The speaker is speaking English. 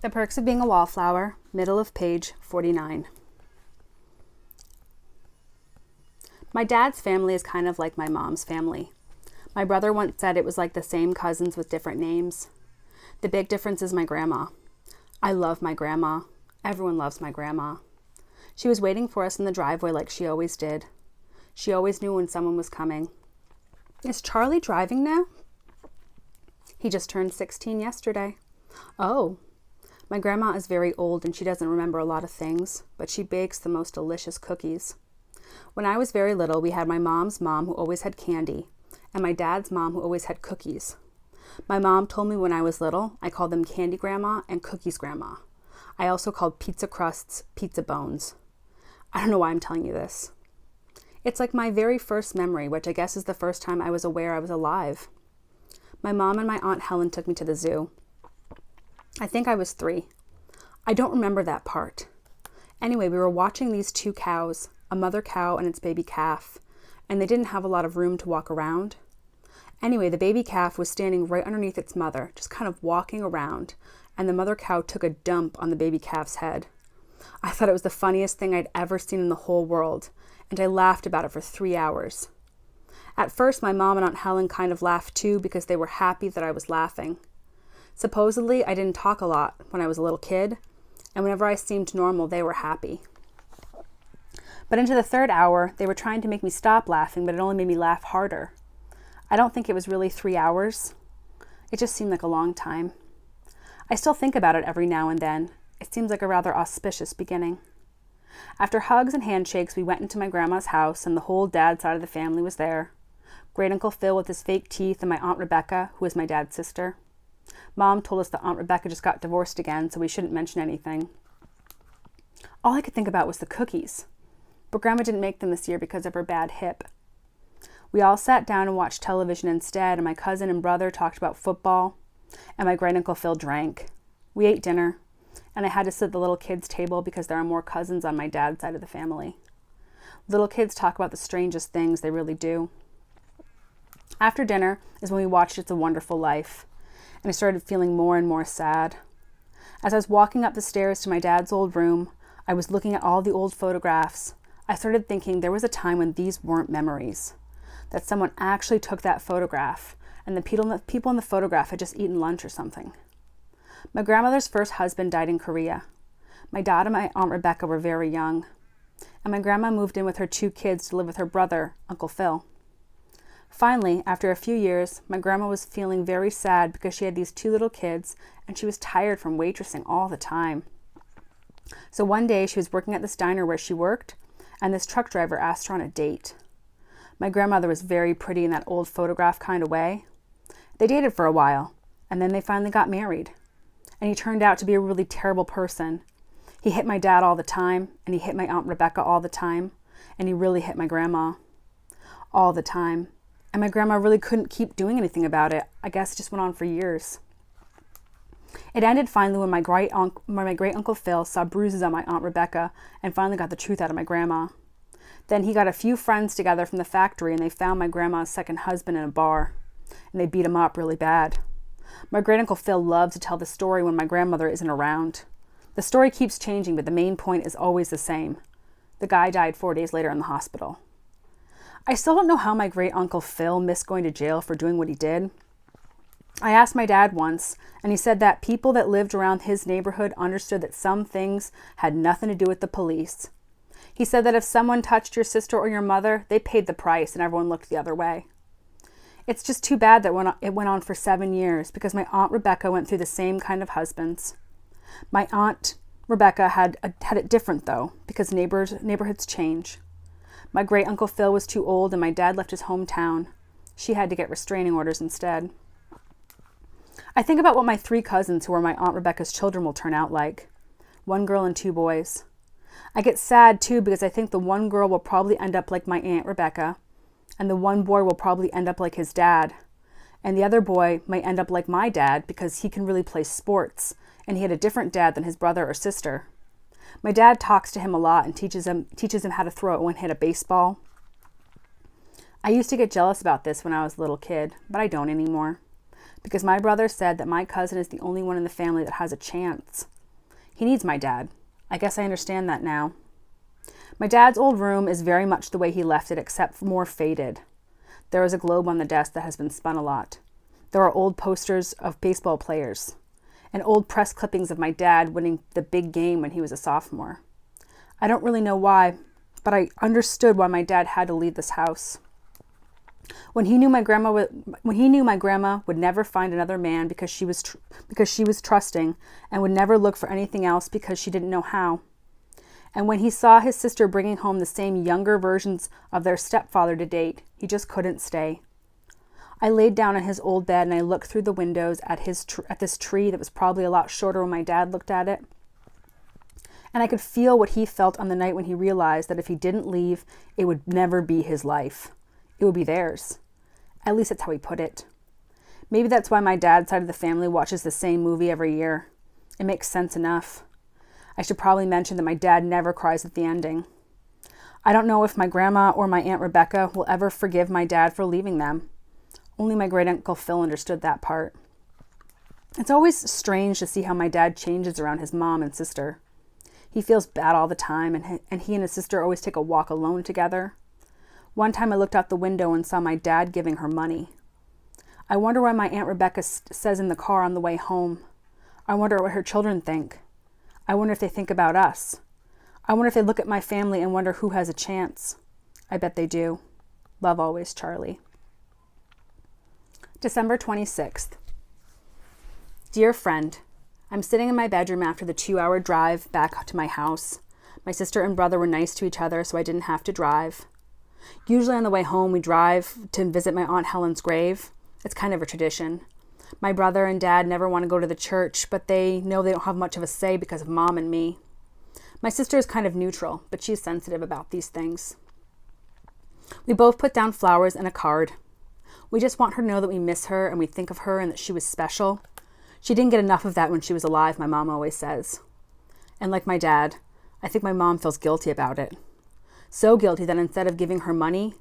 The Perks of Being a Wallflower, middle of page 49. My dad's family is kind of like my mom's family. My brother once said it was like the same cousins with different names. The big difference is my grandma. I love my grandma. Everyone loves my grandma. She was waiting for us in the driveway like she always did. She always knew when someone was coming. Is Charlie driving now? He just turned 16 yesterday. Oh. My grandma is very old and she doesn't remember a lot of things, but she bakes the most delicious cookies. When I was very little, we had my mom's mom who always had candy, and my dad's mom who always had cookies. My mom told me when I was little, I called them Candy Grandma and Cookies Grandma. I also called pizza crusts pizza bones. I don't know why I'm telling you this. It's like my very first memory, which I guess is the first time I was aware I was alive. My mom and my Aunt Helen took me to the zoo. I think I was 3. I don't remember that part. Anyway, we were watching these 2 cows, a mother cow and its baby calf, and they didn't have a lot of room to walk around. Anyway, the baby calf was standing right underneath its mother, just kind of walking around, and the mother cow took a dump on the baby calf's head. I thought it was the funniest thing I'd ever seen in the whole world, and I laughed about it for 3 hours. At first, my mom and Aunt Helen kind of laughed too because they were happy that I was laughing. Supposedly, I didn't talk a lot when I was a little kid, and whenever I seemed normal, they were happy. But into the 3rd hour, they were trying to make me stop laughing, but it only made me laugh harder. I don't think it was really 3 hours. It just seemed like a long time. I still think about it every now and then. It seems like a rather auspicious beginning. After hugs and handshakes, we went into my grandma's house, and the whole dad's side of the family was there. Great Uncle Phil with his fake teeth and my Aunt Rebecca, who is my dad's sister. Mom told us that Aunt Rebecca just got divorced again, so we shouldn't mention anything. All I could think about was the cookies. But Grandma didn't make them this year because of her bad hip. We all sat down and watched television instead, and my cousin and brother talked about football, and my great Uncle Phil drank. We ate dinner, and I had to sit at the little kids' table because there are more cousins on my dad's side of the family. Little kids talk about the strangest things, they really do. After dinner is when we watched It's a Wonderful Life, and I started feeling more and more sad. As I was walking up the stairs to my dad's old room, I was looking at all the old photographs. I started thinking there was a time when these weren't memories, that someone actually took that photograph, and the people in the photograph had just eaten lunch or something. My grandmother's first husband died in Korea. My dad and my Aunt Rebecca were very young, and my grandma moved in with her 2 kids to live with her brother, Uncle Phil. Finally, after a few years, my grandma was feeling very sad because she had these 2 little kids, and she was tired from waitressing all the time. So one day she was working at this diner where she worked, and this truck driver asked her on a date. My grandmother was very pretty in that old photograph kind of way. They dated for a while, and then they finally got married. And he turned out to be a really terrible person. He hit my dad all the time, and he hit my Aunt Rebecca all the time, and he really hit my grandma all the time. And my grandma really couldn't keep doing anything about it. I guess it just went on for years. It ended finally when my great Uncle Phil saw bruises on my Aunt Rebecca and finally got the truth out of my grandma. Then he got a few friends together from the factory and they found my grandma's second husband in a bar. And they beat him up really bad. My great Uncle Phil loved to tell the story when my grandmother isn't around. The story keeps changing, but the main point is always the same. The guy died 4 days later in the hospital. I still don't know how my great Uncle Phil missed going to jail for doing what he did. I asked my dad once, and he said that people that lived around his neighborhood understood that some things had nothing to do with the police. He said that if someone touched your sister or your mother, they paid the price and everyone looked the other way. It's just too bad that it went on for 7 years because my Aunt Rebecca went through the same kind of husbands. My Aunt Rebecca had it different though, because neighborhoods change. My great Uncle Phil was too old and my dad left his hometown. She had to get restraining orders instead. I think about what my 3 cousins who are my Aunt Rebecca's children will turn out like. 1 girl and 2 boys. I get sad too because I think the 1 girl will probably end up like my Aunt Rebecca, and the 1 boy will probably end up like his dad. And the other boy might end up like my dad because he can really play sports, and he had a different dad than his brother or sister. My dad talks to him a lot and teaches him how to throw a one-hit a baseball. I used to get jealous about this when I was a little kid, but I don't anymore. Because my brother said that my cousin is the only one in the family that has a chance. He needs my dad. I guess I understand that now. My dad's old room is very much the way he left it, except more faded. There is a globe on the desk that has been spun a lot. There are old posters of baseball players and old press clippings of my dad winning the big game when he was a sophomore. I don't really know why, but I understood why my dad had to leave this house. When he knew my grandma would never find another man because she was trusting and would never look for anything else because she didn't know how. And when he saw his sister bringing home the same younger versions of their stepfather to date, he just couldn't stay. I laid down on his old bed and I looked through the windows at this tree that was probably a lot shorter when my dad looked at it. And I could feel what he felt on the night when he realized that if he didn't leave, it would never be his life. It would be theirs. At least that's how he put it. Maybe that's why my dad's side of the family watches the same movie every year. It makes sense enough. I should probably mention that my dad never cries at the ending. I don't know if my grandma or my Aunt Rebecca will ever forgive my dad for leaving them. Only my great-uncle Phil understood that part. It's always strange to see how my dad changes around his mom and sister. He feels bad all the time, and he and his sister always take a walk alone together. One time I looked out the window and saw my dad giving her money. I wonder what my Aunt Rebecca says in the car on the way home. I wonder what her children think. I wonder if they think about us. I wonder if they look at my family and wonder who has a chance. I bet they do. Love always, Charlie. December 26th. Dear friend, I'm sitting in my bedroom after the 2-hour drive back to my house. My sister and brother were nice to each other, so I didn't have to drive. Usually on the way home, we drive to visit my Aunt Helen's grave. It's kind of a tradition. My brother and dad never want to go to the church, but they know they don't have much of a say because of mom and me. My sister is kind of neutral, but she's sensitive about these things. We both put down flowers and a card. We just want her to know that we miss her and we think of her and that she was special. She didn't get enough of that when she was alive, my mom always says. And like my dad, I think my mom feels guilty about it. So guilty that instead of giving her money,